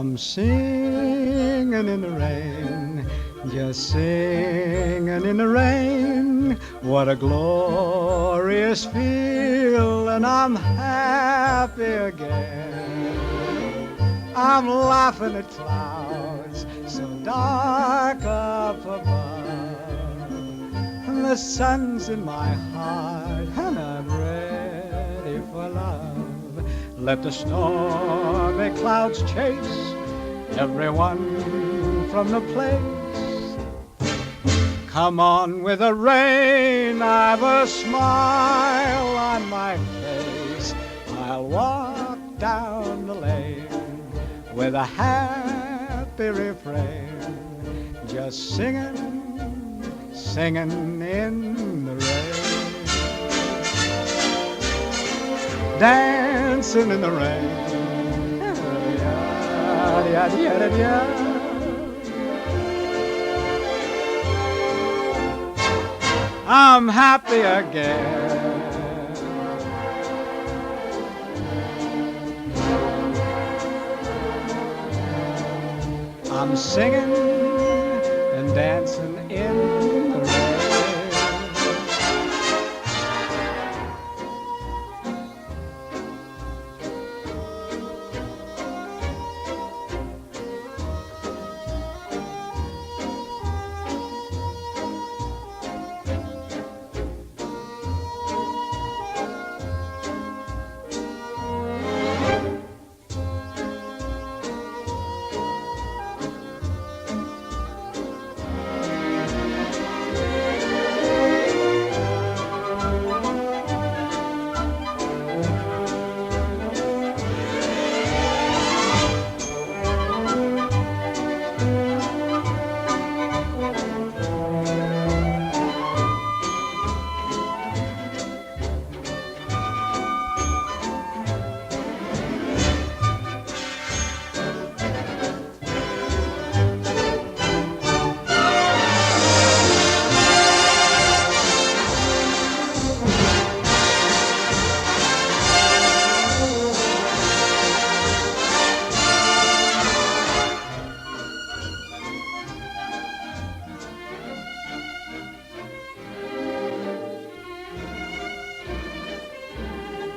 I'm singing in the rain, just singing in the rain. What a glorious feeling, I'm happy again. I'm laughing at clouds so dark up above. The sun's in my heart and I'm ready for love. Let the stormy clouds chase everyone from the place. Come on with the rain, I've a smile on my face. I'll walk down the lane with a happy refrain, just singing, singing in the rain, dancing in the rain. I'm happy again. I'm singing and dancing in